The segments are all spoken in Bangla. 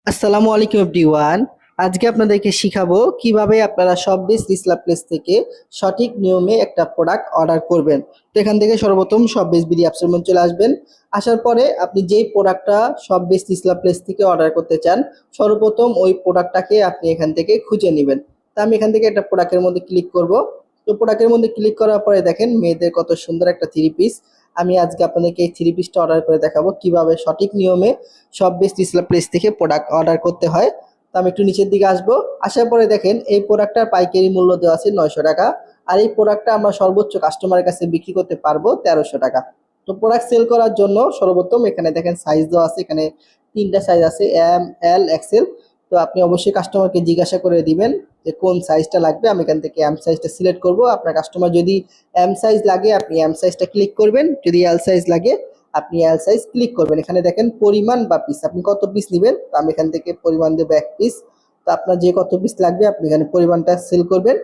আসসালামু আলাইকুম এভরিওয়ান। আজকে আপনাদেরকে শিখাবো কিভাবে আপনারা শপবিজ রিসেলার প্লেস থেকে সঠিক নিয়মে একটা প্রোডাক্ট অর্ডার করবেন। তো এখান থেকে সর্বপ্রথম শপবিজ বিডি অ্যাপসের মধ্যে চলে আসবেন। আসার পরে আপনি যেই প্রোডাক্টটা শপবিজ রিসেলার প্লেস থেকে অর্ডার করতে চান, সর্বপ্রথম ওই প্রোডাক্টটাকে আপনি এখান থেকে খুঁজে নেবেন। তো আমি এখান থেকে একটা প্রোডাক্টের মধ্যে ক্লিক করব। তো প্রোডাক্টের মধ্যে ক্লিক করার পরে দেখেন মেয়েদের কত সুন্দর একটা থ্রি পিস। আমি আজকে আপনাদেরকে এই থ্রি পিসটা অর্ডার করে দেখাবো কিভাবে সঠিক নিয়মে শপবিজ রিসেলার প্লেস থেকে প্রোডাক্ট অর্ডার করতে হয়। তো আমি একটু নিচের দিকে আসবো। আসার পরে দেখেন এই প্রোডাক্টটার পাইকারি মূল্য দেওয়া আছে 900 টাকা। আর এই প্রোডাক্টটা আমরা সর্বোচ্চ কাস্টমারের কাছে বিক্রি করতে পারবো 1300 টাকা। তো প্রোডাক্ট সেল করার জন্য সর্বপ্রথম এখানে দেখেন সাইজ দেওয়া আছে। এখানে তিনটা সাইজ আছে, এম, এল, এক্সেল। তো আপনি অবশ্যই কাস্টমারকে জিজ্ঞাসা করে দিবেন যে কোন সাইজটা লাগবে। আমি এখান থেকে এম সাইজটা সিলেক্ট করব। আপনার কাস্টমার যদি এম সাইজ লাগে আপনি এম সাইজটা ক্লিক করবেন, যদি এল সাইজ লাগে আপনি এল সাইজ ক্লিক করবেন। এখানে দেখেন পরিমাণ বা পিস, আপনি কত পিস নেবেন। তো আমি এখান থেকে পরিমাণ দেবো 1 পিস। তো আপনার যে কত পিস লাগবে আপনি এখানে পরিমাণটা সেল করবেন।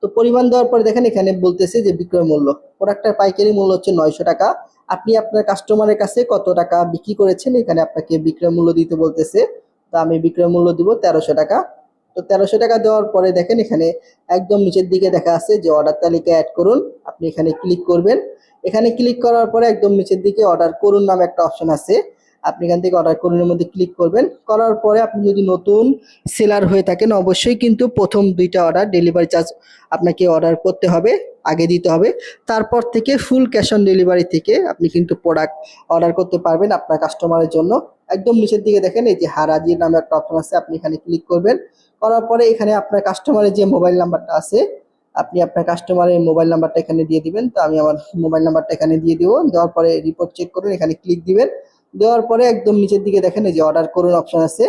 তো পরিমাণ দেওয়ার পরে দেখেন এখানে বলতেছে যে বিক্রয় মূল্য, প্রোডাক্টের পাইকারি মূল্য হচ্ছে 900 টাকা। আপনি আপনার কাস্টমারের কাছে কত টাকা বিক্রি করেছেন এখানে আপনাকে বিক্রয় মূল্য দিতে বলতেছে। তো আমি বিক্রয় মূল্য দিব 1300 টাকা। তো 1300 টাকা দেওয়ার পরে দেখেন এখানে একদম নিচের দিকে দেখা আছে যে অর্ডার তালিকা অ্যাড করুন। আপনি এখানে ক্লিক করবেন। এখানে ক্লিক করার পরে একদম নিচের দিকে অর্ডার করুন নামে একটা অপশন আছে। আপনি এখান থেকে অর্ডার করুনের মধ্যে ক্লিক করবেন। করার পরে আপনি যদি নতুন সেলার হয়ে থাকেন অবশ্যই কিন্তু প্রথম 2টা অর্ডার ডেলিভারি চার্জ আপনাকে অর্ডার করতে হবে, আগে দিতে হবে। তারপর থেকে ফুল ক্যাশ অন ডেলিভারি থেকে আপনি কিন্তু প্রোডাক্ট অর্ডার করতে পারবেন আপনার কাস্টমারের জন্য। একদম নিচের দিকে দেখেন এই যে হারাজি নামে একটা অপশন আছে, আপনি এখানে ক্লিক করবেন। করার পরে এখানে আপনার কাস্টমারের যে মোবাইল নাম্বারটা আছে আপনি আপনার কাস্টমারের মোবাইল নাম্বারটা এখানে দিয়ে দিবেন। তো আমি আমার মোবাইল নাম্বারটা এখানে দিয়ে দিব। দেওয়ার পরে রিপোর্ট চেক করুন, এখানে ক্লিক দিবেন। দেওয়ার পরে একদম নিচের দিকে দেখেন এই যে অর্ডার করুন অপশন আছে,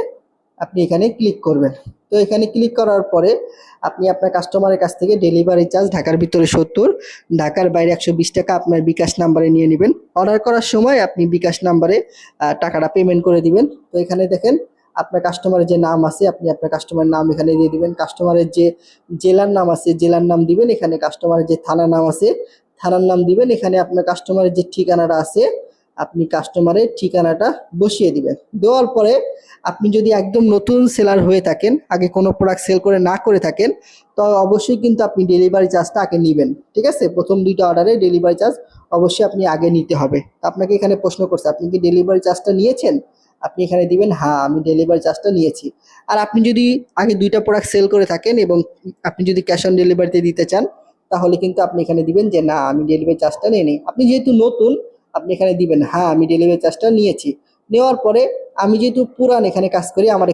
আপনি এখানে ক্লিক করবেন। তো এখানে ক্লিক করার পরে আপনি আপনার কাস্টমারের কাছ থেকে ডেলিভারি চার্জ ঢাকার ভিতরে 70, ঢাকার বাইরে 120 টাকা আপনার বিকাশ নাম্বারে নিয়ে নেবেন। অর্ডার করার সময় আপনি বিকাশ নাম্বারে টাকাটা পেমেন্ট করে দিবেন। তো এখানে দেখেন আপনার কাস্টমারের যে নাম আছে আপনি আপনার কাস্টমারের নাম এখানে দিয়ে দিবেন। কাস্টমারের যে জেলার নাম আছে জেলার নাম দিবেন। এখানে কাস্টমারের যে থানার নাম আছে থানার নাম দিবেন। এখানে আপনার কাস্টমারের যে ঠিকানাটা আছে আপনি কাস্টমারের ঠিকানাটা বসিয়ে দিবেন। দেওয়ার পরে আপনি যদি একদম নতুন সেলার হয়ে থাকেন, আগে কোনো প্রোডাক্ট সেল করে না করে থাকেন, তো অবশ্যই কিন্তু আপনি ডেলিভারি চার্জটা আগে নেবেন। ঠিক আছে, প্রথম 2টা অর্ডারে ডেলিভারি চার্জ অবশ্যই আপনি আগে নিতে হবে। আপনাকে এখানে প্রশ্ন করছে আপনি কি ডেলিভারি চার্জটা নিয়েছেন, আপনি এখানে দিবেন হ্যাঁ আমি ডেলিভারি চার্জটা নিয়েছি। আর আপনি যদি আগে 2টা প্রোডাক্ট সেল করে থাকেন এবং আপনি যদি ক্যাশ অন ডেলিভারিতে দিতে চান তাহলে কিন্তু আপনি এখানে দিবেন যে না আমি ডেলিভারি চার্জটা নিয়ে নিই। আপনি যেহেতু নতুন আপনি এখানে দিবেন হ্যাঁ আমি ডেলিভারি চার্জটা নিয়েছি। নেওয়ার পরে আমি যেহেতু পুরান এখানে কাজ করি আমার